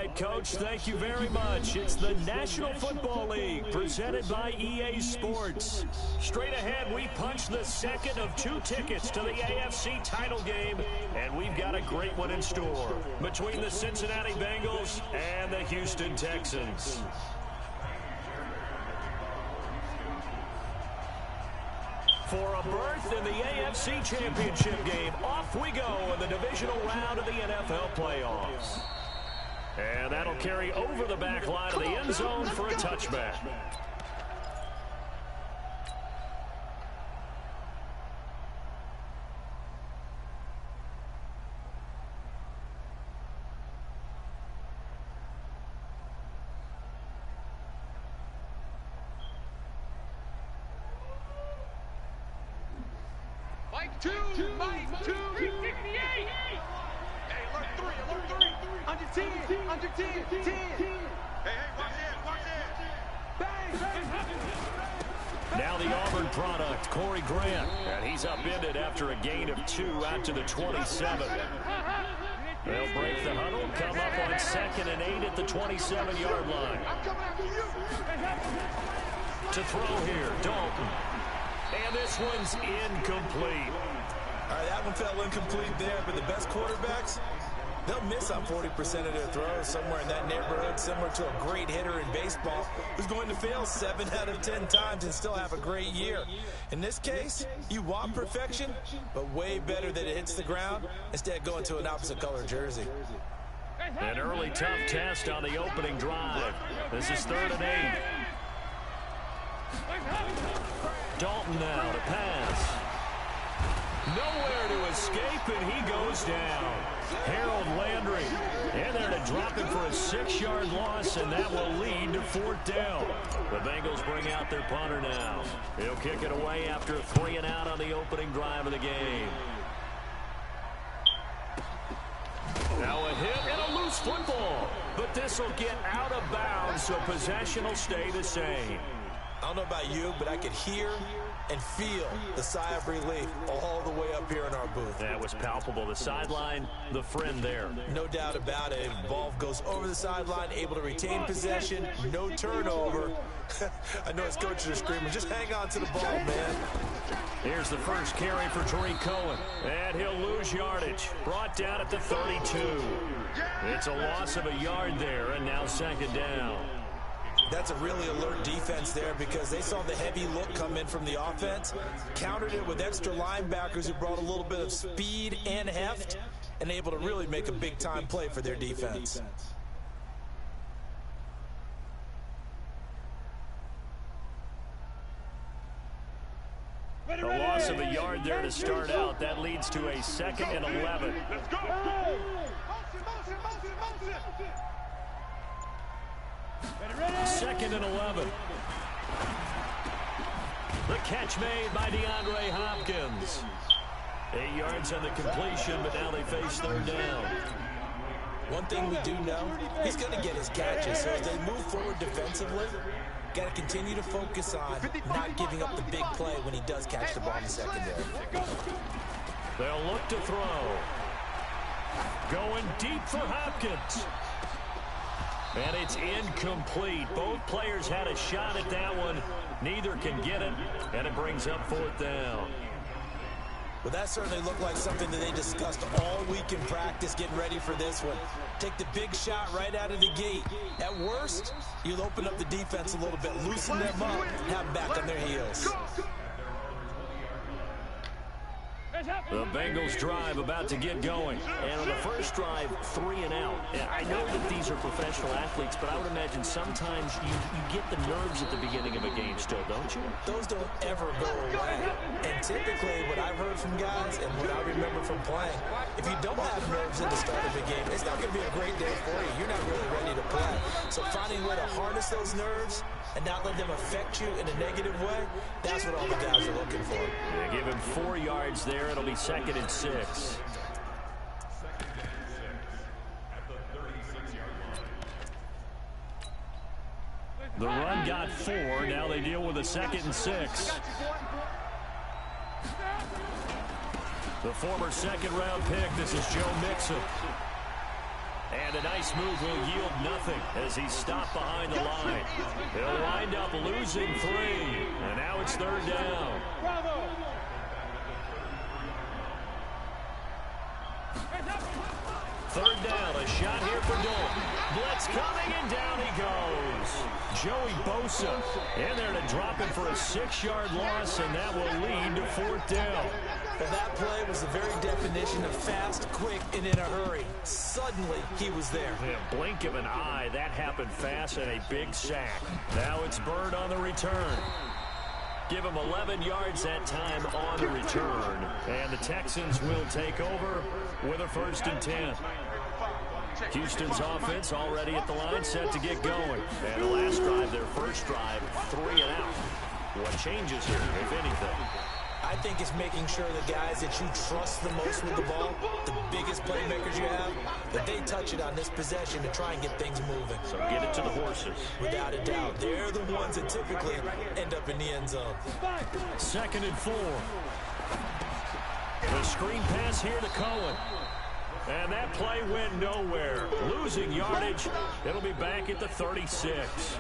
right, Coach, thank you very much. It's the National Football League presented by EA Sports. Straight ahead, we punch the second of 2 tickets to the AFC title game, and we've got a great one in store between the Cincinnati Bengals and the Houston Texans. For a berth in the AFC Championship game, off we go in the divisional round of the NFL playoffs. And that'll carry over the back line of the end zone for a touchback. Mike 2, Mike 2, 368. Hey, alert 3, alert 3. Under 10, under 10, 10. Hey, watch it. Bang. Now the Auburn product, Corey Grant. And he's upended after a gain of 2 out to the 27. They'll break the huddle, come up on 2nd and 8 at the 27-yard line. To throw here, Dalton. And this one's incomplete. All right, that one fell incomplete there, but the best quarterbacks, they'll miss on 40% of their throws, somewhere in that neighborhood, similar to a great hitter in baseball who's going to fail 7 out of 10 times and still have a great year. In this case, you want perfection, but way better that it hits the ground instead of going to an opposite color jersey. An early tough test on the opening drive. This is 3rd and 8. Dalton now to pass. Nowhere to escape, and he goes down. Harold Landry in there to drop him for a 6-yard loss, and that will lead to 4th down. The Bengals bring out their punter now. He'll kick it away after a 3 and out on the opening drive of the game. Now a hit and a loose football, but this will get out of bounds, so possession will stay the same. I don't know about you, but I could hear and feel the sigh of relief all the way up here in our booth. That was palpable. The sideline, the friend there. No doubt about it. Ball goes over the sideline, able to retain possession, no turnover. I know his coaches are screaming, just hang on to the ball, man. Here's the first carry for Tariq Cohen. And he'll lose yardage. Brought down at the 32. It's a loss of a yard there, and now 2nd down. That's a really alert defense there because they saw the heavy look come in from the offense, countered it with extra linebackers who brought a little bit of speed and heft, and able to really make a big-time play for their defense. A loss of a yard there to start out. That leads to a 2nd and 11. Let's go. Second and 11. The catch made by DeAndre Hopkins. 8 yards on the completion, but now they face 3rd down. One thing we do know, he's going to get his catches. So as they move forward defensively, got to continue to focus on not giving up the big play when he does catch the ball in the secondary. They'll look to throw. Going deep for Hopkins. And it's incomplete. Both players had a shot at that one. Neither can get it, and it brings up 4th down. Well, that certainly looked like something that they discussed all week in practice getting ready for this one. Take the big shot right out of the gate. At worst, you'll open up the defense a little bit, loosen them up, have them back on their heels. The Bengals drive about to get going. And on the first drive, 3 and out. I know that these are professional athletes, but I would imagine sometimes you get the nerves at the beginning of a game still, don't you? Those don't ever go away. And typically what I've heard from guys and what I remember from playing, if you don't have nerves at the start of a game, it's not going to be a great day for you. You're not really ready to play. So finding a way to harness those nerves and not let them affect you in a negative way, that's what all the guys are looking for. They give him 4 yards there. It'll be 2nd and 6. The run got 4. Now they deal with a 2nd and 6. The former 2nd-round pick, this is Joe Mixon. And And a nice move will yield nothing as he's stopped behind the line. He'll wind up losing 3. And now it's 3rd down. Third down, a shot here for Dalton. Blitz coming, and down he goes. Joey Bosa in there to drop him for a 6-yard loss, and that will lead to 4th down. Well, that play was the very definition of fast, quick, and in a hurry. Suddenly, he was there. Yeah, blink of an eye, that happened fast, and a big sack. Now it's Bird on the return. Give him 11 yards that time on the return. And the Texans will take over with a 1st and 10. Houston's offense already at the line, set to get going. And the last drive, their first drive, 3 and out. What changes here, if anything? I think it's making sure the guys that you trust the most with the ball, the biggest playmakers you have, that they touch it on this possession to try and get things moving. So get it to the horses. Without a doubt. They're the ones that typically end up in the end zone. 2nd and 4. The screen pass here to Cohen. And that play went nowhere. Losing yardage. It'll be back at the 36.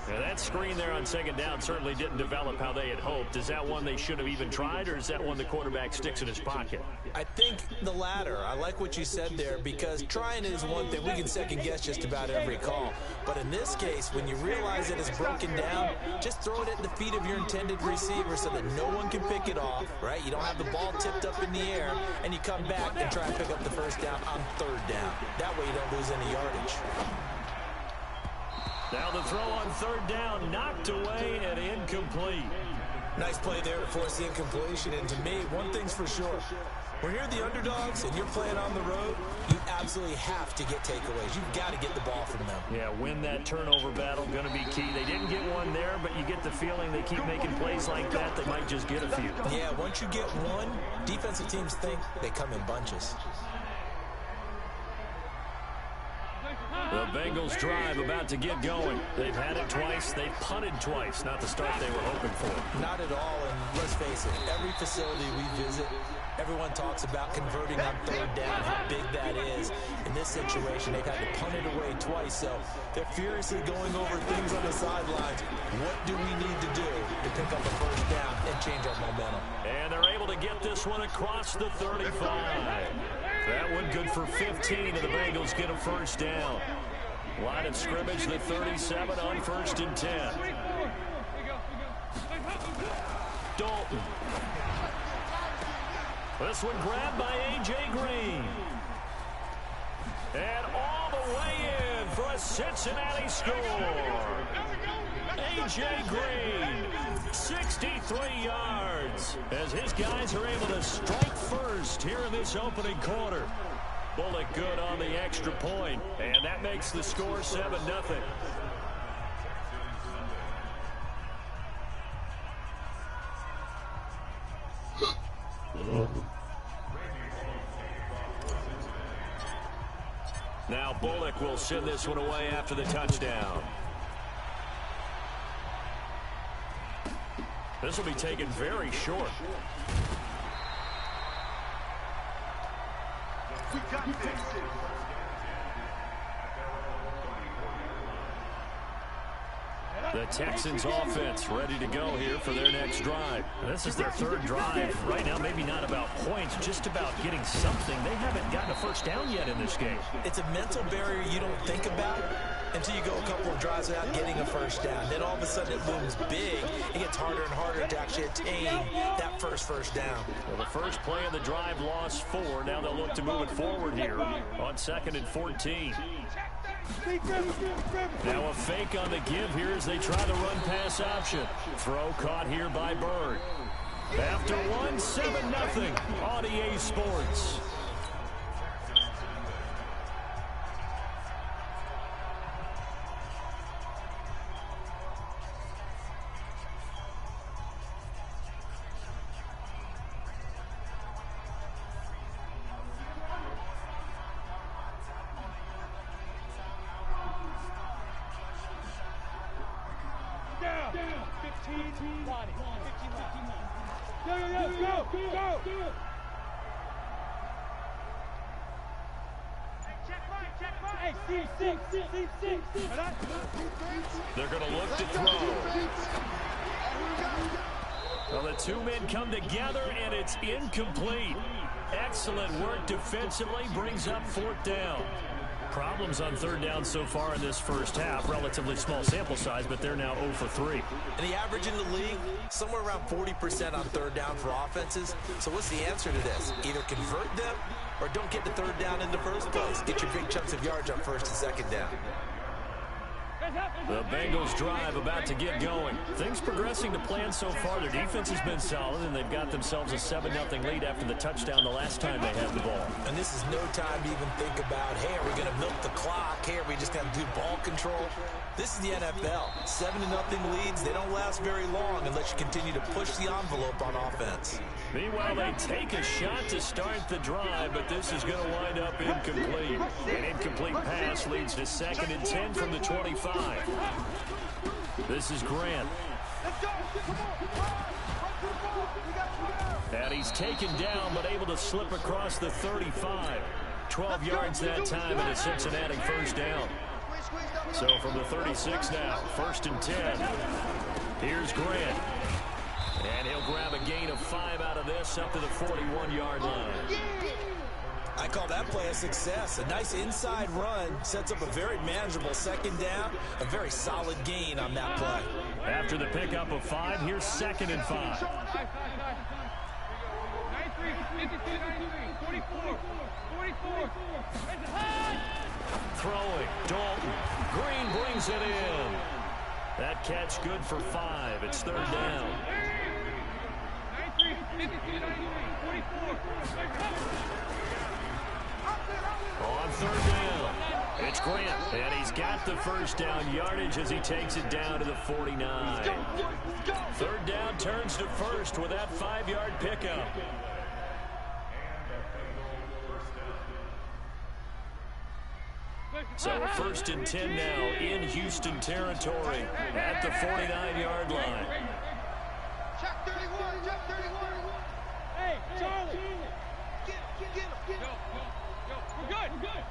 Now that screen there on 2nd down certainly didn't develop how they had hoped. Is that one they should have even tried, or is that one the quarterback sticks in his pocket? I think the latter. I like what you said there, because trying is one thing. We can second-guess just about every call. But in this case, when you realize that it's broken down, just throw it at the feet of your intended receiver so that no one can pick it off, right? You don't have the ball tipped up in the air, and you come back and try and pick up the 1st down on 3rd down. That way you don't lose any yardage. Now the throw on 3rd down, knocked away and incomplete. Nice play there to force the incompletion. And to me, one thing's for sure. When you're the underdogs and you're playing on the road, you absolutely have to get takeaways. You've got to get the ball from them. Yeah, win that turnover battle, going to be key. They didn't get one there, but you get the feeling they keep making plays like that, they might just get a few. Yeah, once you get one, defensive teams think they come in bunches. The Bengals drive about to get going. They've had it twice. They've punted twice. Not the start they were hoping for. Not at all, and let's face it, every facility we visit, everyone talks about converting on 3rd down, how big that is. In this situation, they've had to punt it away twice, so they're furiously going over things on the sidelines. What do we need to do to pick up a 1st down and change our momentum? And they're able to get this one across the 35. That one good for 15, and the Bengals get a 1st down. Line of scrimmage, the 37 on 1st and 10. Dalton. This one grabbed by A.J. Green. And all the way in for a Cincinnati score. A.J. Green, 63 yards, as his guys are able to strike first here in this opening quarter. Bullock good on the extra point, and that makes the score 7-0. Now Bullock will send this one away after the touchdown. This will be taken very short. We got this. The Texans offense ready to go here for their next drive. This is their 3rd drive. Right now, maybe not about points, just about getting something. They haven't gotten a 1st down yet in this game. It's a mental barrier you don't think about until you go a couple of drives without getting a 1st down. Then all of a sudden it looms big. It gets harder and harder to actually attain that first down. Well, the first play of the drive lost 4. Now they'll look to move it forward here on 2nd and 14. Now a fake on the give here as they try the run-pass option. Throw caught here by Bird. After 1, 7-0 on EA Sports. Check right, check right. They're going to look to throw. Well, the two men come together, and it's incomplete. Excellent work defensively, brings up fourth down. Problems on third down so far in this first half. Relatively small sample size, but they're now 0 for 3. And the average in the league, somewhere around 40% on third down for offenses. So what's the answer to this? Either convert them or don't get the third down in the first place. Get your big chunks of yards on first and second down. The Bengals drive about to get going. Things progressing to plan so far. Their defense has been solid, and they've got themselves a 7-0 lead after the touchdown the last time they had the ball. And this is no time to even think about, hey, are we going to milk the clock? Hey, are we just going to do ball control? This is the NFL. 7-0 leads, they don't last very long unless you continue to push the envelope on offense. Meanwhile, they take a shot to start the drive, but this is going to wind up incomplete. An incomplete pass leads to 2nd and 10 from the 25. This is Grant. And he's taken down, but able to slip across the 35. 12 yards that time, and a Cincinnati first down. So from the 36 now, 1st and 10. Here's Grant. And he'll grab a gain of 5 out of this up to the 41-yard line. I call that play a success. A nice inside run sets up a very manageable 2nd down. A very solid gain on that play. After the pickup of 5, here's 2nd and 5. 44. Throwing, Dalton. Green brings it in. That catch good for 5. It's 3rd down. On 3rd down, it's Grant, and he's got the first down yardage as he takes it down to the 49. 3rd down turns to 1st with that 5-yard pickup. So 1st and 10 now in Houston territory at the 49-yard line. Check 31, check 31. Hey, Charlie. Get him. Go. We're good.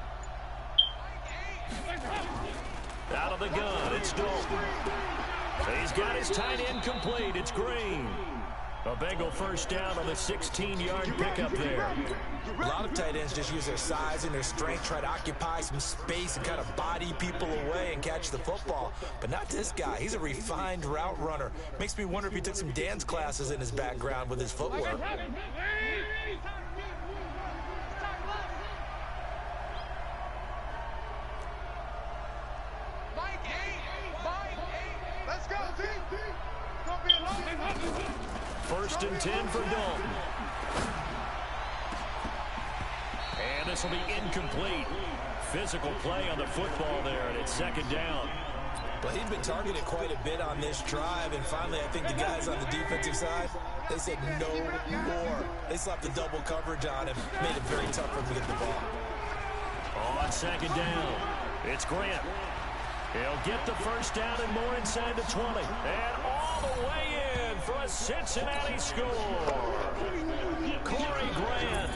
Out of the gun, it's Dalton. He's got his tight end complete. It's Green. A Bengal first down on the 16-yard pickup there. A lot of tight ends just use their size and their strength, try to occupy some space and kind of body people away and catch the football. But not this guy. He's a refined route runner. Makes me wonder if he took some dance classes in his background with his footwork. Let's go, team. Don't be alone. 1st and 10 for Dalton. And this will be incomplete. Physical play on the football there, and it's 2nd down. Well, he'd been targeted quite a bit on this drive, and finally I think the guys on the defensive side, they said no more. They slapped the double coverage on him, made it very tough for him to get the ball. On 2nd down, it's Grant. He'll get the first down and more inside the 20. And all the way in for a Cincinnati score. Corey Grant,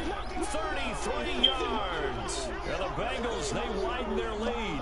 33 yards. And the Bengals, they widen their lead.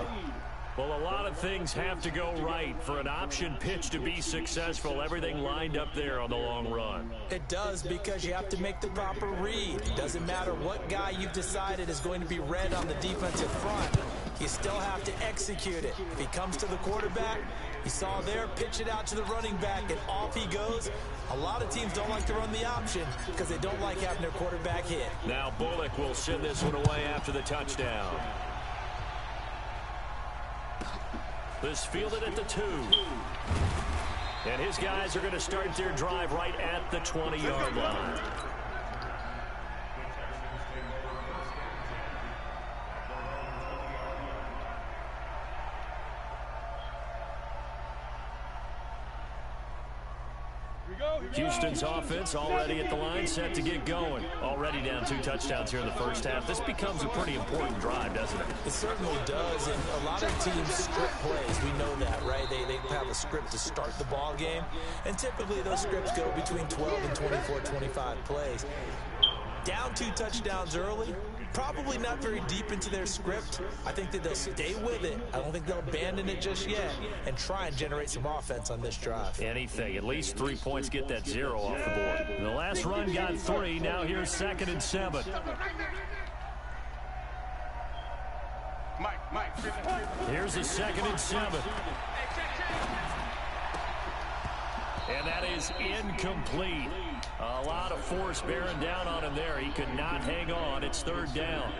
Well, a lot of things have to go right for an option pitch to be successful. Everything lined up there on the long run. It does, because you have to make the proper read. It doesn't matter what guy you've decided is going to be read on the defensive front. You still have to execute it. If he comes to the quarterback, you saw there, pitch it out to the running back, and off he goes. A lot of teams don't like to run the option because they don't like having their quarterback hit. Now Bullock will send this one away after the touchdown. This fielded at the 2. And his guys are going to start their drive right at the 20-yard line. Houston's offense already at the line, set to get going. Already down 2 touchdowns here in the first half. This becomes a pretty important drive, doesn't it? It certainly does, and a lot of teams script plays. We know that, right? They have a script to start the ball game, and typically those scripts go between 12 and 24, 25 plays. Down 2 touchdowns early, Probably not very deep into their script. I think that they'll stay with it. I don't think they'll abandon it just yet and try and generate some offense on this drive. Anything. At least 3 points, get that 0 off the board. The last run got 3. Now here's 2nd and 7. Here's a 2nd and 7. And that is incomplete. A lot of force bearing down on him there. He could not hang on. It's 3rd down.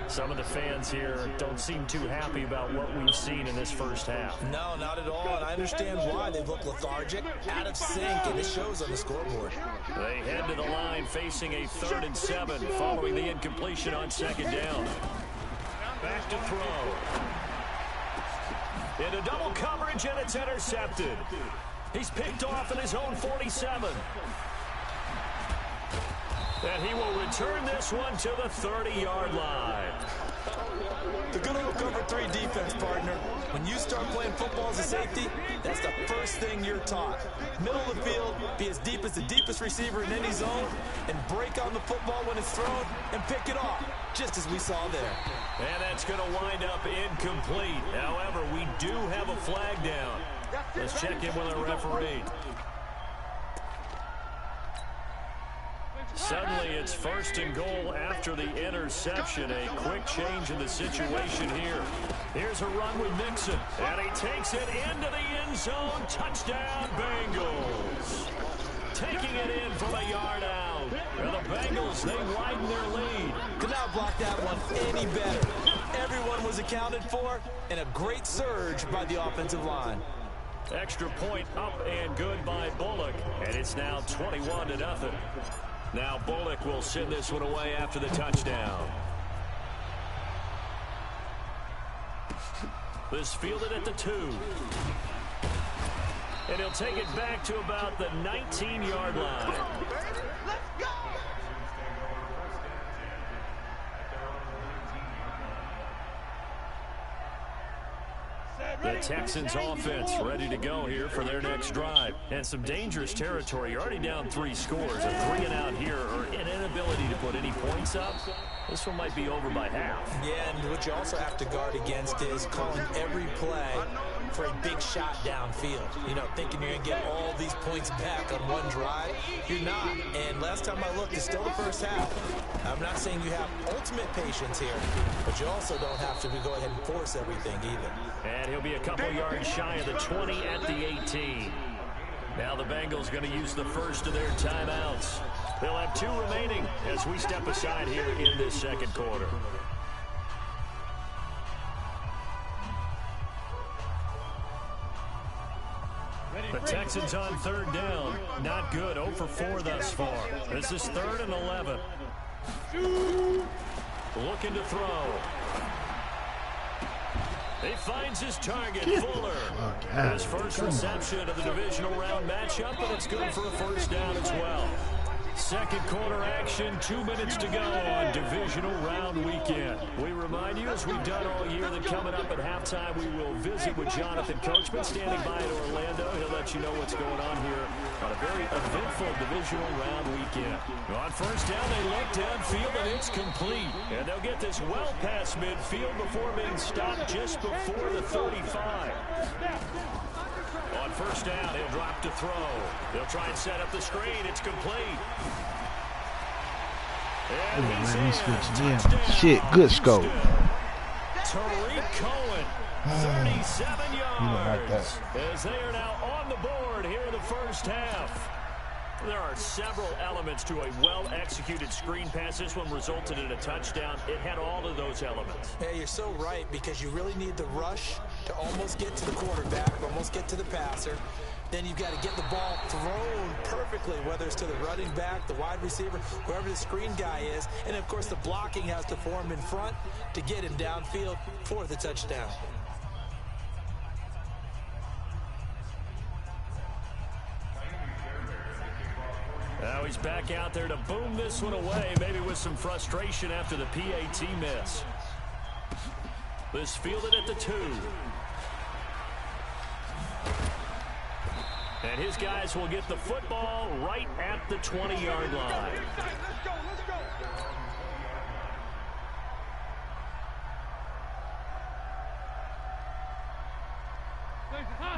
Some of the fans here don't seem too happy about what we've seen in this first half. No, not at all, and I understand why. They've looked lethargic, out of sync, and it shows on the scoreboard. They head to the line facing a 3rd and 7 following the incompletion on 2nd down. Back to throw. Into double coverage, and it's intercepted. He's picked off in his own 47. And he will return this one to the 30-yard line. The good old cover 3 defense, partner. When you start playing football as a safety, that's the first thing you're taught. Middle of the field, be as deep as the deepest receiver in any zone, and break on the football when it's thrown and pick it off, just as we saw there. And that's going to wind up incomplete. However, we do have a flag down. Let's check in with our referee. Suddenly, it's 1st and goal after the interception. A quick change in the situation here. Here's a run with Mixon, and he takes it into the end zone. Touchdown, Bengals. Taking it in from a yard out. And the Bengals, they widen their lead. Could not block that one any better. Everyone was accounted for, and a great surge by the offensive line. Extra point up and good by Bullock, and it's now 21-0. Now Bullock will send this one away after the touchdown. This fielded at the 2. And he'll take it back to about the 19-yard line. The Texans offense ready to go here for their next drive. And some dangerous territory. You're already down 3 scores. A 3-and-out here, or an inability to put any points up. This one might be over by half. Yeah, and what you also have to guard against is calling every play for a big shot downfield. You know, thinking you're going to get all these points back on one drive. You're not. And last time I looked, it's still the first half. I'm not saying you have ultimate patience here, but you also don't have to go ahead and force everything either. And he'll be a couple yards shy of the 20 at the 18. Now the Bengals going to use the first of their timeouts. They'll have 2 remaining as we step aside here in this second quarter. The Texans on 3rd down. Not good. 0 for 4 thus far. This is 3rd and 11. Looking to throw. He finds his target, Fuller. His first reception of the divisional round matchup, and it's good for a 1st down as well. Second quarter action, 2 minutes to go on divisional round weekend. We remind you, as we've done all year, that coming up at halftime, we will visit with Jonathan Coachman standing by in Orlando. He'll let you know what's going on here on a very eventful divisional round weekend. On 1st down, they look downfield, and it's complete. And they'll get this well past midfield before being stopped just before the 35. On 1st down, he'll drop to throw. They'll try and set up the screen. It's complete. And he's in. Touchdown. Shit, good scope. Tariq Cohen, 37 yards. As they are now on the board here in the first half. There are several elements to a well-executed screen pass. This one resulted in a touchdown. It had all of those elements. Yeah, you're so right, because you really need the rush to almost get to the quarterback, almost get to the passer. Then you've got to get the ball thrown perfectly, whether it's to the running back, the wide receiver, whoever the screen guy is. And, of course, the blocking has to form in front to get him downfield for the touchdown. Now he's back out there to boom this one away, maybe with some frustration after the PAT miss. This fielded at the 2. And his guys will get the football right at the 20-yard line.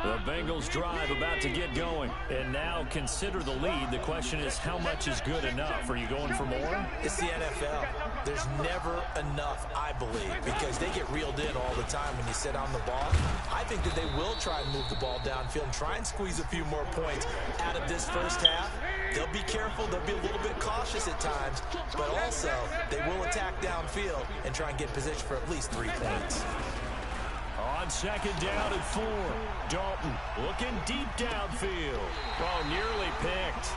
The Bengals drive about to get going. And now consider the lead. The question is, how much is good enough? Are you going for more? It's the NFL. There's never enough, I believe, because they get reeled in all the time when you sit on the ball. I think that they will try and move the ball downfield and try and squeeze a few more points out of this first half. They'll be careful. They'll be a little bit cautious at times, but also they will attack downfield and try and get position for at least 3 points. On second down and 4, Dalton looking deep downfield. Oh, nearly picked.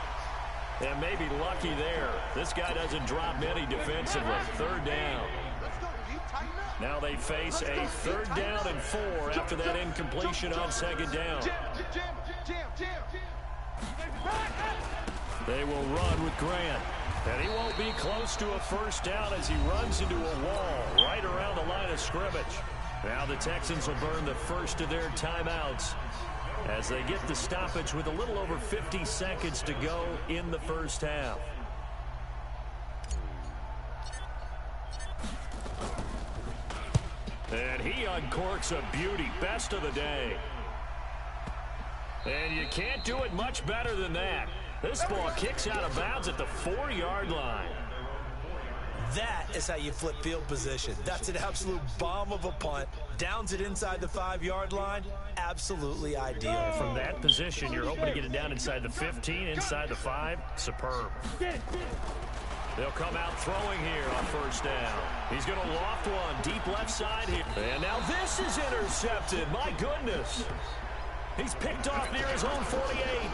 And maybe lucky there. This guy doesn't drop many defensively. Third down. Now they face a third down and 4 after that incompletion on second down. They will run with Grant. And he won't be close to a first down as he runs into a wall right around the line of scrimmage. Now the Texans will burn the first of their timeouts as they get the stoppage with a little over 50 seconds to go in the first half. And he uncorks a beauty. Best of the day. And you can't do it much better than that. This ball kicks out of bounds at the 4-yard line. That is how you flip field position. That's an absolute bomb of a punt. Downs it inside the 5-yard line. Absolutely ideal. From that position, you're hoping to get it down inside the 15, inside the 5. Superb. They'll come out throwing here on first down. He's going to loft one deep left side here. And now this is intercepted. My goodness. He's picked off near his own 48.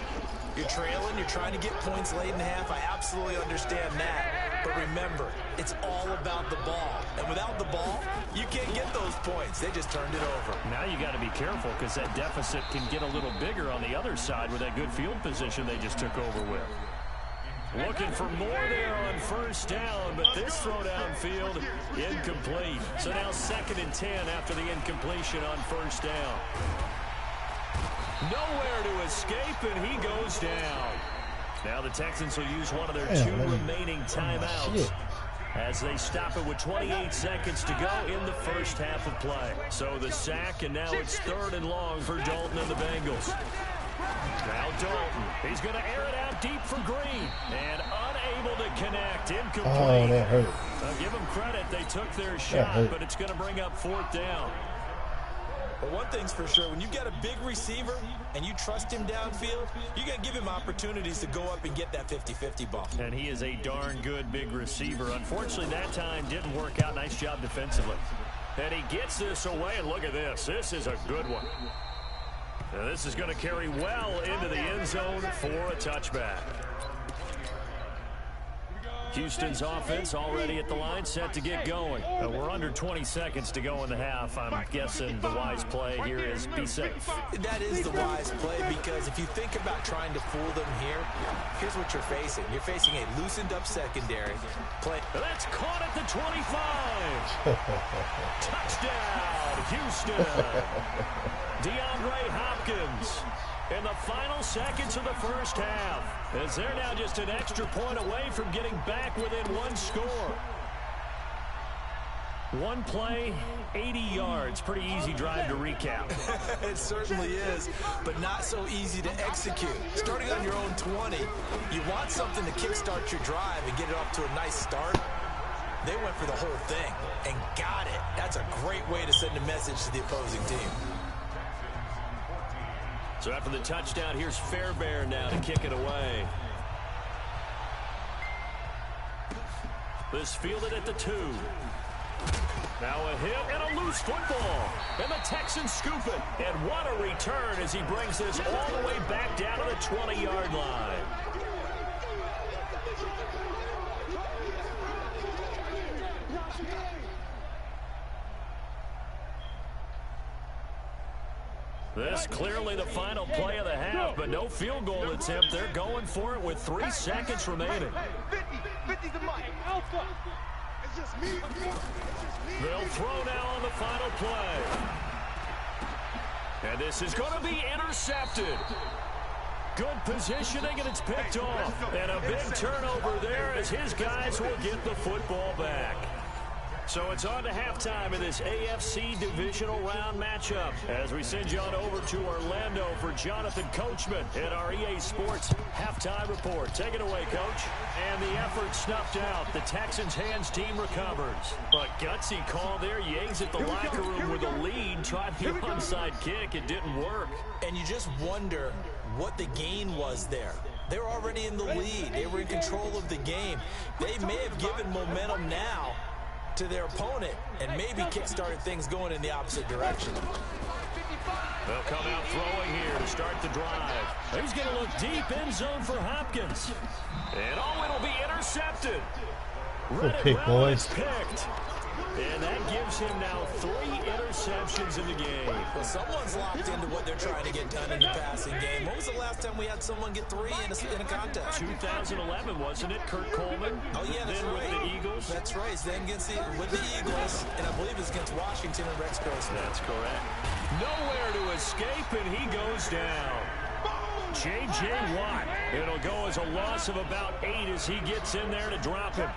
You're trailing. You're trying to get points late in the half. I absolutely understand that. But remember, it's all about the ball. And without the ball, you can't get those points. They just turned it over. Now you got to be careful because that deficit can get a little bigger on the other side with that good field position they just took over with. Looking for more there on first down, but this throw downfield incomplete. So now 2nd and 10 after the incompletion on first down. Nowhere to escape, and he goes down. Now the Texans will use one of their 2 remaining timeouts as they stop it with 28 seconds to go in the first half of play. So the sack, and now it's 3rd and long for Dalton and the Bengals. Now Dalton, he's going to air it out deep for Green, and unable to connect, incomplete. Oh, that hurt. I'll give them credit, they took their shot, but it's going to bring up 4th down. But one thing's for sure, when you've got a big receiver and you trust him downfield, you're going to give him opportunities to go up and get that 50-50 ball. And he is a darn good big receiver. Unfortunately, that time didn't work out. Nice job defensively. And he gets this away, and look at this. This is a good one. Now, this is going to carry well into the end zone for a touchback. Houston's offense already at the line, set to get going. We're under 20 seconds to go in the half. I'm guessing the wise play here is be safe. That is the wise play, because if you think about trying to fool them here, here's what you're facing. You're facing a loosened-up secondary. That's caught at the 25. Touchdown, Houston. DeAndre Hopkins in the final seconds of the first half, as they're now just an extra point away from getting back within 1 score. 1 play, 80 yards. Pretty easy drive to recap. It certainly is, but not so easy to execute. Starting on your own 20, you want something to kickstart your drive and get it off to a nice start. They went for the whole thing and got it. That's a great way to send a message to the opposing team. So after the touchdown, here's Fairbairn now to kick it away. This fielded at the 2. Now a hit and a loose football. And the Texans scoop it. And what a return as he brings this all the way back down to the 20-yard line. This clearly the final play of the half, but no field goal attempt. They're going for it with 3 seconds remaining. They'll throw now on the final play. And this is going to be intercepted. Good positioning, and it's picked off. And a big turnover there as his guys will get the football back. So it's on to halftime in this AFC divisional round matchup as we send you on over to Orlando for Jonathan Coachman in our EA Sports halftime report. Take it away, Coach. And the effort snuffed out. The Texans' hands team recovers. But gutsy call there. You exit the locker room with a lead. Tried the onside kick. It didn't work. And you just wonder what the gain was there. They were already in the lead. They were in control of the game. They may have given momentum now to their opponent and maybe kick-started things going in the opposite direction. They'll come out throwing here to start the drive. He's going to look deep end zone for Hopkins. And it'll be intercepted. Boys. Picked. And that gives him now 3 interceptions in the game. Well, someone's locked into what they're trying to get done in the passing game. When was the last time we had someone get 3 in a contest? 2011, wasn't it? Kurt Coleman. Oh, yeah, that's then right. With the Eagles. That's right. Then with the Eagles, and I believe it's against Washington and Rex Grossman. That's correct. Nowhere to escape, and he goes down. J.J. Watt. It'll go as a loss of about 8 as he gets in there to drop him.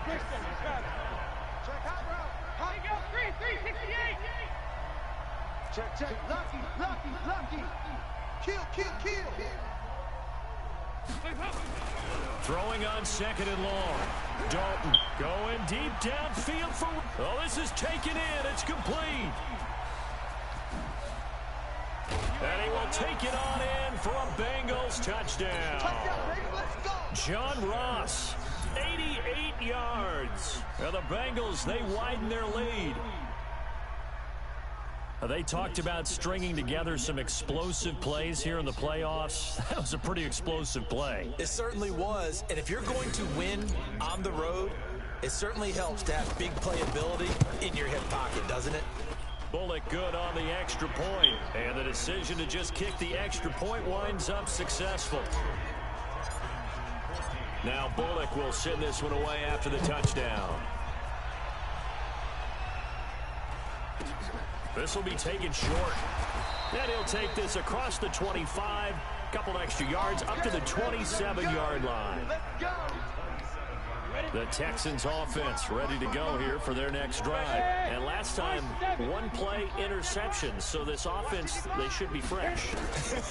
Check. Lucky. Kill. Throwing on 2nd and long. Dalton going deep downfield for... Oh, this is taken in. It's complete. And he will take it on in for a Bengals touchdown. John Ross, 88 yards. And the Bengals, they widen their lead. They talked about stringing together some explosive plays here in the playoffs. That was a pretty explosive play. It certainly was. And if you're going to win on the road, it certainly helps to have big playability in your hip pocket, doesn't it? Bullock good on the extra point. And the decision to just kick the extra point winds up successful. Now Bullock will send this one away after the touchdown. This will be taken short. And he'll take this across the 25. Couple extra yards up to the 27-yard line. The Texans offense ready to go here for their next drive. And last time, 1-play interception. So this offense, they should be fresh.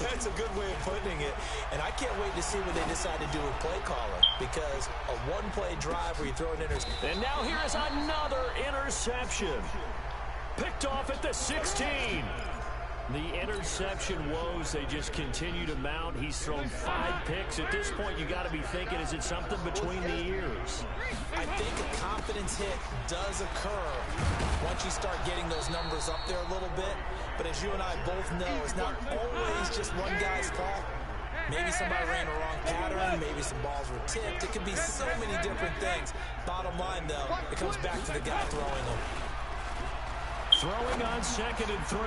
That's a good way of putting it. And I can't wait to see what they decide to do with play calling. Because a 1-play drive where you throw an interception. And now here is another interception. Picked off at the 16. The interception woes, they just continue to mount. He's thrown 5 picks. At this point, you got to be thinking, is it something between the ears? I think a confidence hit does occur once you start getting those numbers up there a little bit. But as you and I both know, it's not always just one guy's fault. Maybe somebody ran a wrong pattern. Maybe some balls were tipped. It could be so many different things. Bottom line, though, it comes back to the guy throwing them. Throwing on 2nd and 3.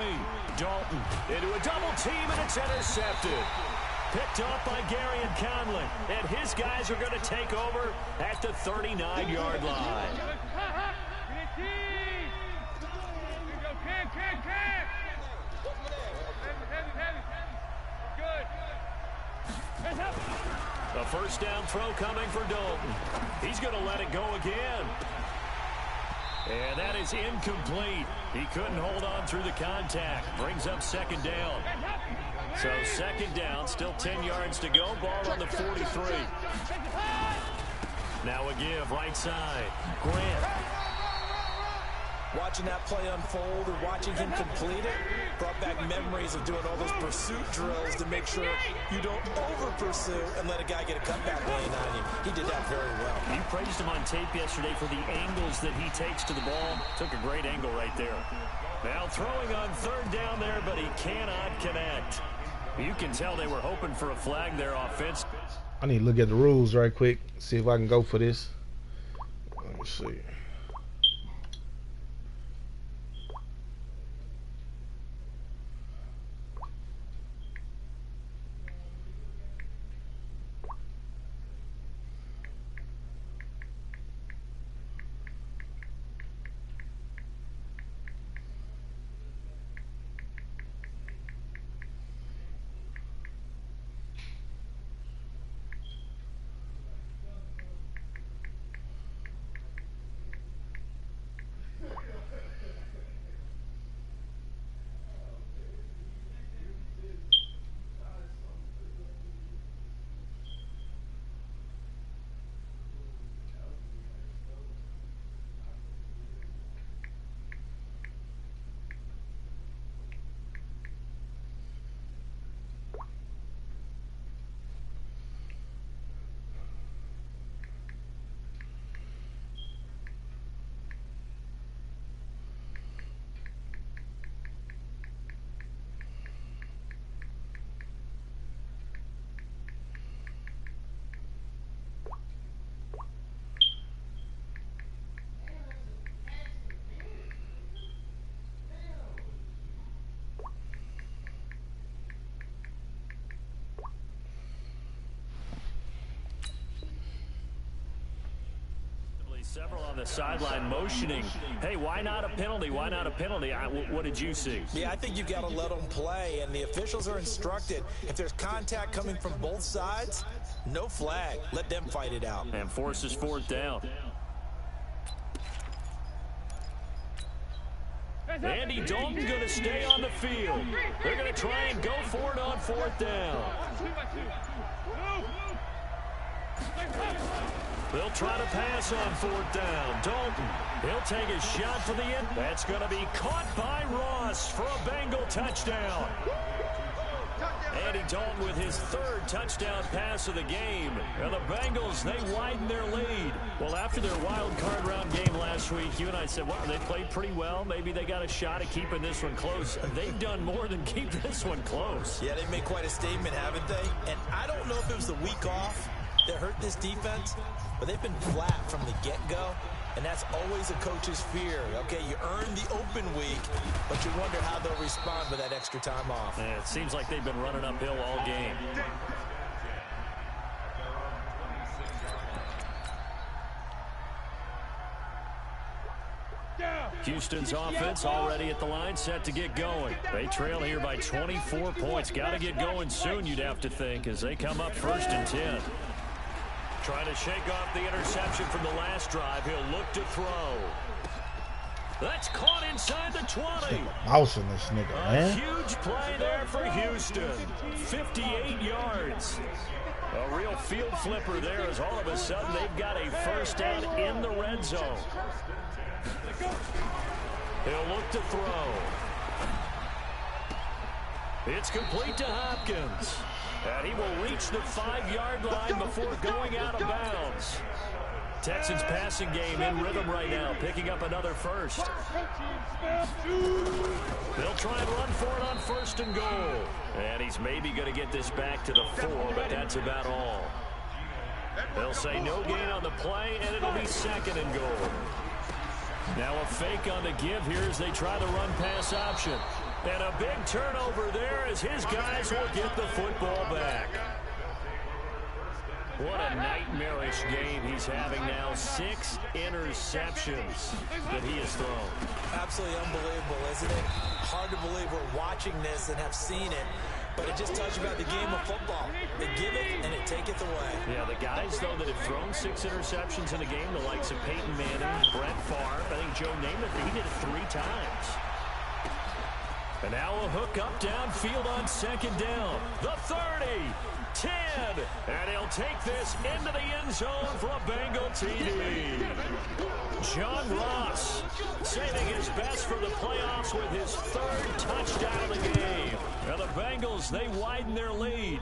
Dalton into a double team, and it's intercepted. Picked off by Gary and Conley. And his guys are going to take over at the 39-yard line. A first down throw coming for Dalton. He's going to let it go again. And that is incomplete. He couldn't hold on through the contact. Brings up 2nd down. So 2nd down, still 10 yards to go. Ball on the 43. Now a give, right side. Grant. Watching that play unfold and watching him complete it brought back memories of doing all those pursuit drills to make sure you don't over-pursue and let a guy get a cutback lane on you. He did that very well. You praised him on tape yesterday for the angles that he takes to the ball. Took a great angle right there. Now throwing on 3rd down there, but he cannot connect. You can tell they were hoping for a flag there offense. I need to look at the rules right quick, see if I can go for this. Let me see. Several on the sideline motioning, hey, why not a penalty? Why not a penalty? What did you see? Yeah, I think you got to let them play, and the officials are instructed. If there's contact coming from both sides, no flag. Let them fight it out. And forces fourth down. Andy Dalton going to stay on the field. They're going to try and go for it on fourth down. They'll try to pass on fourth down. Dalton, he'll take a shot for the end. That's going to be caught by Ross for a Bengal touchdown. Andy Dalton with his third touchdown pass of the game. And the Bengals, they widen their lead. Well, after their wild card round game last week, you and I said, well, they played pretty well. Maybe they got a shot at keeping this one close. They've done more than keep this one close. Yeah, they've made quite a statement, haven't they? And I don't know if it was the week off that hurt this defense, but they've been flat from the get-go. And that's always a coach's fear. Okay, you earn the open week, but you wonder how they'll respond with that extra time off. Yeah, it seems like they've been running uphill all game. Houston's offense already at the line, set to get going. They trail here by 24 points. Got to get going soon, you'd have to think, as they come up 1st and 10. Trying to shake off the interception from the last drive. He'll look to throw. That's caught inside the 20. Mouse in this nigga, man. A huge play there for Houston. 58 yards. A real field flipper there, as all of a sudden they've got a first down in the red zone. He'll look to throw. It's complete to Hopkins. And he will reach the 5-yard line before going out of bounds. Texans passing game in rhythm right now, picking up another first. They'll try and run for it on 1st and goal. And he's maybe going to get this back to the 4, but that's about all. They'll say no gain on the play, and it'll be 2nd and goal. Now a fake on the give here as they try the run-pass option. And a big turnover there as his guys will get the football back. What a nightmarish game he's having now. 6 interceptions that he has thrown. Absolutely unbelievable, isn't it? Hard to believe we're watching this and have seen it, but it just tells you about the game of football. They give it and it taketh away. Yeah, the guys, though, that have thrown 6 interceptions in a game, the likes of Peyton Manning, Brett Favre, I think Joe Namath, he did it 3 times. And now a hook up downfield on 2nd down. The 30, 10, and he'll take this into the end zone for a Bengal TD. John Ross saving his best for the playoffs with his 3rd touchdown of the game. Now the Bengals, they widen their lead.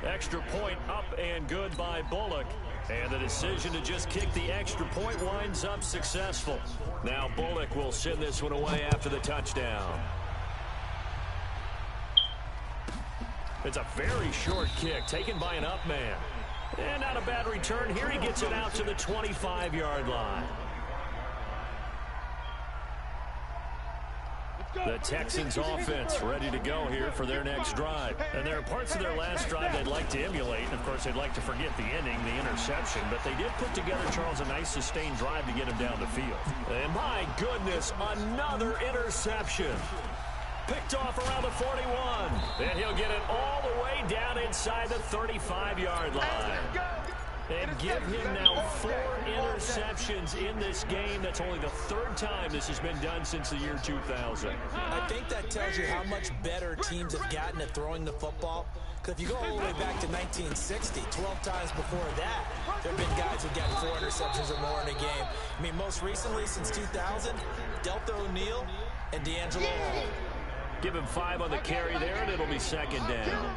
Extra point up and good by Bullock. And the decision to just kick the extra point winds up successful. Now Bullock will send this one away after the touchdown. It's a very short kick taken by an up man. And not a bad return. Here he gets it out to the 25-yard line. The Texans offense ready to go here for their next drive. And there are parts of their last drive they'd like to emulate. And, of course, they'd like to forget the ending, the interception. But they did put together, Charles, a nice sustained drive to get him down the field. And, my goodness, another interception. Picked off around the 41. And he'll get it all the way down inside the 35-yard line. And give him now 4 interceptions in this game. That's only the 3rd time this has been done since the year 2000. I think that tells you how much better teams have gotten at throwing the football. Because if you go all the way back to 1960, 12 times before that, there have been guys who've gotten 4 interceptions or more in a game. I mean, most recently, since 2000, Delta O'Neal and D'Angelo Hall. Give him 5 on the carry there, and it'll be 2nd down.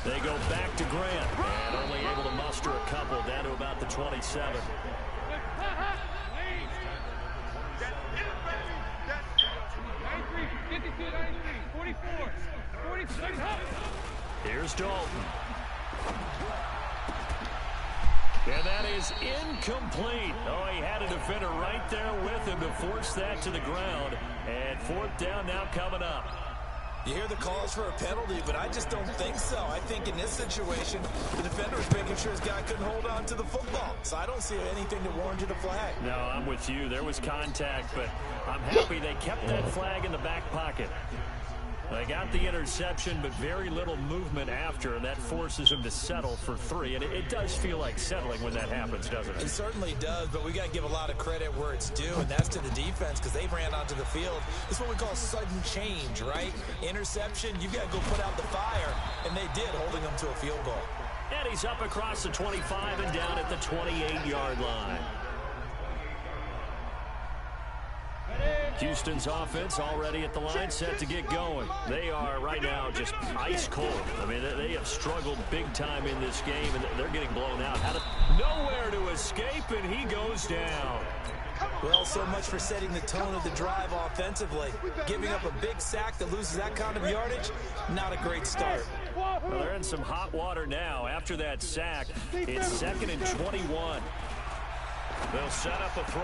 They go back to Grant, and only able to muster a couple down to about the 27. Here's Dalton. And that is incomplete. Oh, he had a defender right there with him to force that to the ground. And 4th down now coming up. You hear the calls for a penalty, but I just don't think so. I think in this situation, the defender was making sure his guy couldn't hold on to the football. So I don't see anything that warranted a flag. No, I'm with you. There was contact, but I'm happy they kept that flag in the back pocket. They got the interception, but very little movement after, and that forces him to settle for 3. And it does feel like settling when that happens, doesn't it? It certainly does, but we got to give a lot of credit where it's due, and that's to the defense because they ran onto the field. This is what we call sudden change, right? Interception, you got to go put out the fire, and they did, holding them to a field goal. And he's up across the 25 and down at the 28-yard line. Houston's offense already at the line, set to get going. They are right now just ice cold. I mean, they have struggled big time in this game, and they're getting blown out. Nowhere to escape, and he goes down. Well, so much for setting the tone of the drive offensively. Giving up a big sack that loses that kind of yardage, not a great start. Well, they're in some hot water now. After that sack, it's 2nd and 21. They'll set up a throw.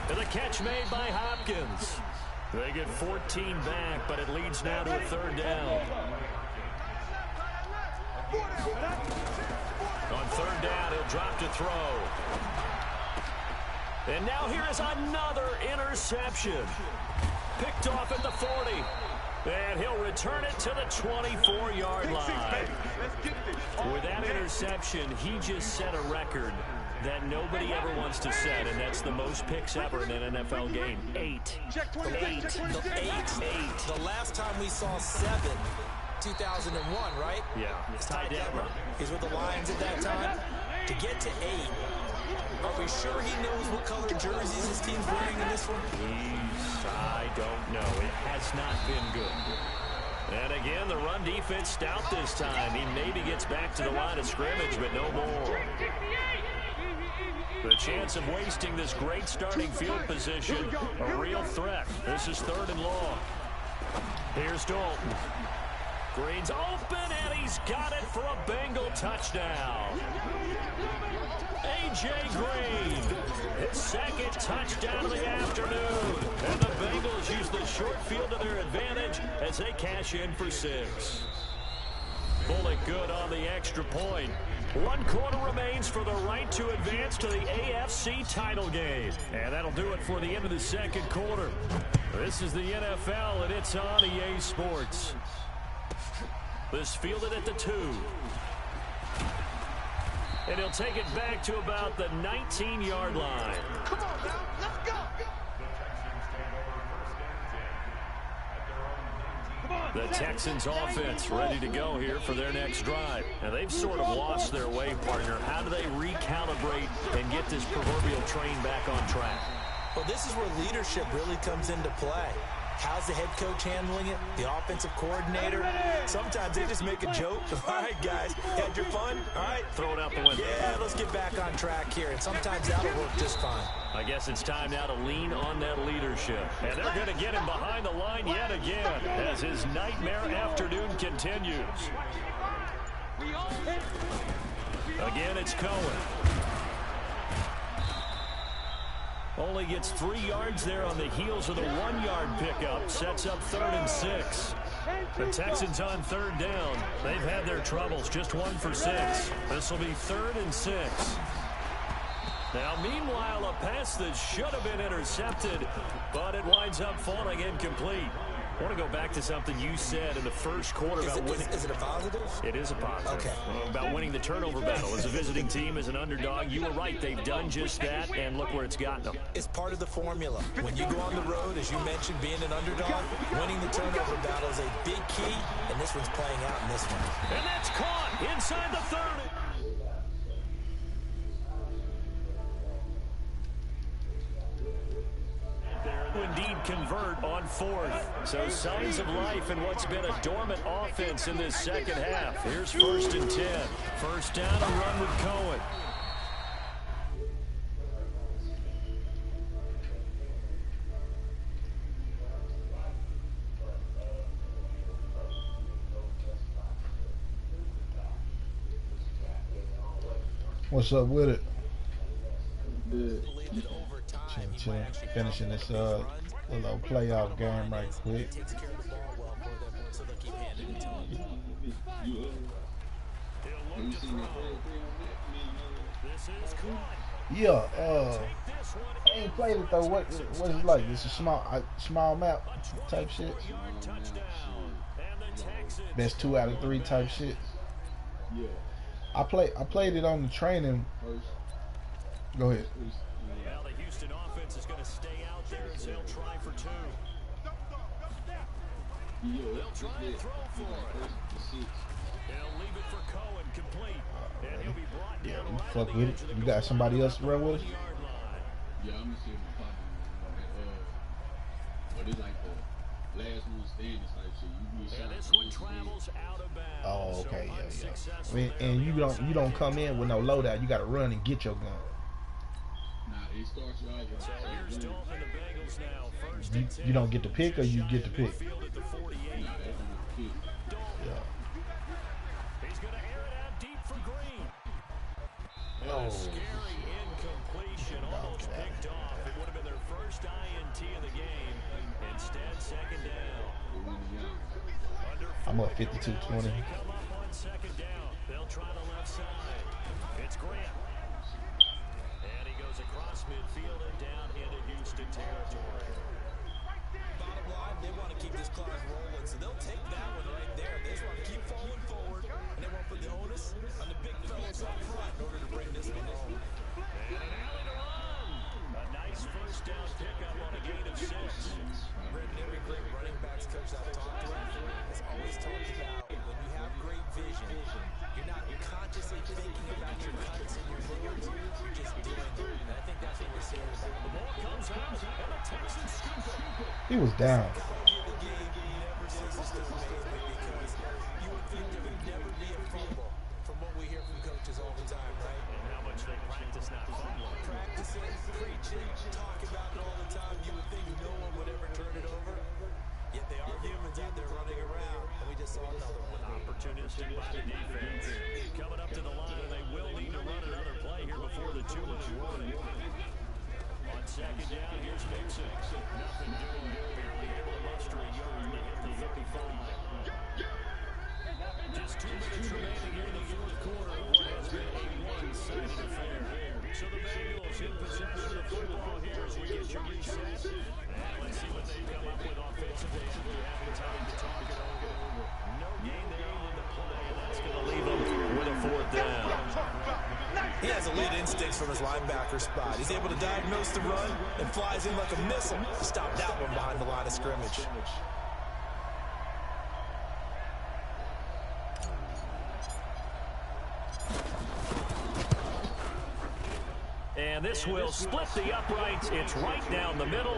And the catch made by Hopkins. They get 14 back, but it leads now to a 3rd down. On 3rd down, he'll drop to throw. And now here is another interception. Picked off at the 40. And he'll return it to the 24-yard line. With that interception, he just set a record that nobody ever wants to set, and that's the most picks ever in an NFL game. 8. The last time we saw 7, 2001, right? Yeah. It's Ty Detmer. He's with the Lions at that time. To get to 8, are we sure he knows what color jerseys his team's wearing in this one? I don't know. It has not been good. And again, the run defense stout this time. He maybe gets back to the line of scrimmage, but no more. The chance of wasting this great starting field position, a real threat. This is 3rd and long. Here's Dalton. Green's open, and he's got it for a Bengal touchdown. A.J. Green, his 2nd touchdown of the afternoon. And the Bengals use the short field to their advantage as they cash in for 6. Bullet good on the extra point. 1 quarter remains for the right to advance to the AFC title game. And that'll do it for the end of the 2nd quarter. This is the NFL, and it's on EA Sports. This fielded at the 2. And he'll take it back to about the 19-yard line. Come on now, let's go. The Texans offense ready to go here for their next drive. And they've sort of lost their way, partner. How do they recalibrate and get this proverbial train back on track? Well, this is where leadership really comes into play. How's the head coach handling it? The offensive coordinator? Sometimes they just make a joke. All right, guys, had your fun? All right, Throw it out the window. yeah, let's get back on track here. And sometimes that'll work just fine. I guess it's time now to lean on that leadership. And they're going to get him behind the line yet again as his nightmare afternoon continues. Again, it's Cohen. Only gets 3 yards there on the heels of the 1-yard pickup. Sets up 3rd and 6. The Texans on 3rd down. They've had their troubles. Just 1 for 6. This will be 3rd and 6. Now, meanwhile, a pass that should have been intercepted, but it winds up falling incomplete. I want to go back to something you said in the first quarter about winning. Is it a positive? It is a positive. Okay. About winning the turnover battle. As a visiting team, as an underdog, you were right. They've done just that, and look where it's gotten them. It's part of the formula. When you go on the road, as you mentioned, being an underdog, winning the turnover battle is a big key, and this one's playing out in this one. And that's caught inside the 30. Indeed convert on 4th. So signs of life in what's been a dormant offense in this second half. Here's 1st and 10. First down and run with Cohen. What's up with it? Believe that over time, he might actually Finishing this little playoff game right quick. takes care of the ball well for them, so they'll He'll look to throw. This is caught. Yeah, I ain't played it though. What is it like? It's a small map type shit. Best 2 out of 3 type shit. I played it on the training. Go ahead. Well, the Houston offense is going to stay out there as they'll try for 2. They'll try and throw for it. They'll leave it for Cohen, complete. And he'll be brought down You right fuck at the with edge it. of the You got somebody else to run with us? 40-yard line. Yeah, I'm gonna see my partner on that. But it's like the last one standing type shit. You get And shot. this one travels out of bounds. Oh, okay, So yeah. unsuccessful I mean, there and on the you don't come in with no loadout. You got to run and get your gun. Nah, it starts you out So here's with Dalton and the Bengals now. First and 10. You don't get to pick, or you get to pick. Field at the 48. Dalton. Yeah. He's going to air it out deep for Green. Oh. A scary incompletion, almost picked off. It would have been their first INT of the game. Instead, second down. I'm up 52-20. They come up on second down. They'll try the left side. It's Grant. And he goes across midfield and down into Houston territory. Bottom line, they want to keep this clock rolling, so they'll take that one right there. They just want to keep falling forward, and they won't put the onus on the big fellas up front in order to bring this one home. And an alley to run. A nice first down pickup on a gain of 6. Brendan, every great running backs coach I've talked to has always talked about when you have great vision, you're not consciously thinking about your cuts and your moves, you're just doing them. And I think that's what we're seeing. The ball comes out, and the Texans scoop it. He was down. The game never ceases to amaze me because you would think there would never be a fumble from what we hear from coaches all the time, right? And how much they practice not fumbling. Practice it, preach it, talk about it all the time. You would think no one would ever turn it over. Yet they are humans out there running around, and we just saw another one. Opportunistic by the defense. Coming up to the line, and they will need to run another play here before the 2-minute warning. On second down, here's Mixon. Nothing doing. Barely able to muster a yard to hit the 35. Just 2 minutes remaining here in the fourth quarter of what has been a one-sided affair. So the Bengals in possession of the football here as we get your reset. And let's see what they come up with offensively as we have the time to talk it over. No gain there on the play, and that's going to leave them with a 4th down. He has elite instincts from his linebacker spot. He's able to diagnose the run and flies in like a missile to stop that one behind the line of scrimmage. And this will split the uprights. It's right down the middle,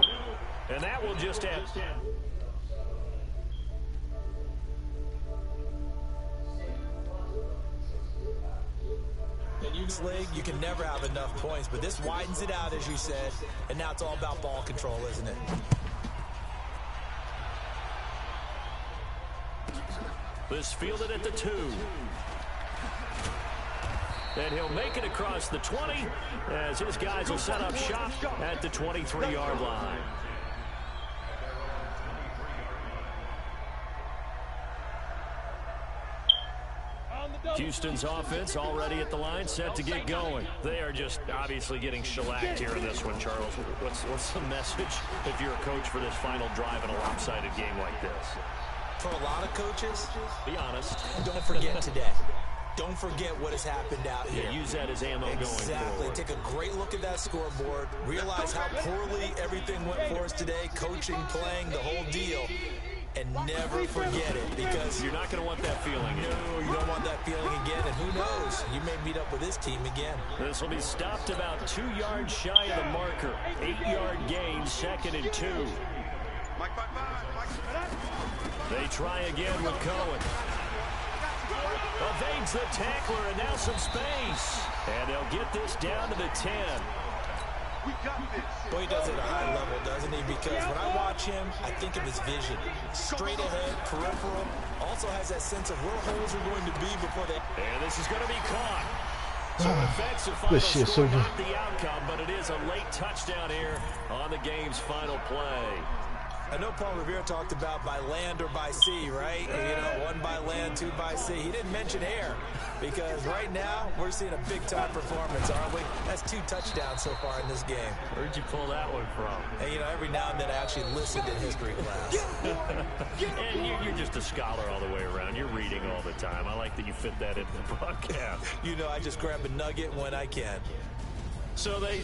and that will just have... In this league, you can never have enough points, but this widens it out, as you said, and now it's all about ball control, isn't it? This fielded at the 2. And he'll make it across the 20 as his guys will set up shop at the 23-yard line. Houston's offense already at the line, set to get going. They are just obviously getting shellacked here in this one, Charles. What's the message if you're a coach for this final drive in a lopsided game like this? For a lot of coaches, Be honest. don't forget today. Don't forget what has happened out here. Use that as ammo going Exactly. forward. Take a great look at that scoreboard. Realize how poorly everything went for us today. Coaching, playing, the whole deal. And never forget it, because You're not going to want that feeling. no, you don't want that feeling again. And who knows? You may meet up with this team again. This will be stopped about 2 yards shy of the marker. 8-yard gain, 2nd and 2. They try again with Cohen. Evades the tackler, and now some space. And they'll get this down to the 10. Boy, he does it at a high level, doesn't he? Because when I watch him, I think of his vision. Straight ahead, peripheral. Also has that sense of where holes are going to be before they... And this is going to be caught. So it affects the final Good shit, score, Silver. not the outcome, but it is a late touchdown here on the game's final play. I know Paul Revere talked about by land or by sea, right? You know, one 1 by land, 2 by sea. He didn't mention air because right now we're seeing a big-time performance, aren't we? That's 2 touchdowns so far in this game. Where'd you pull that one from? And, you know, every now and then I actually listened in history class. And you're just a scholar all the way around. You're reading all the time. I like that you fit that into the broadcast. You know, I just grab a nugget when I can. So they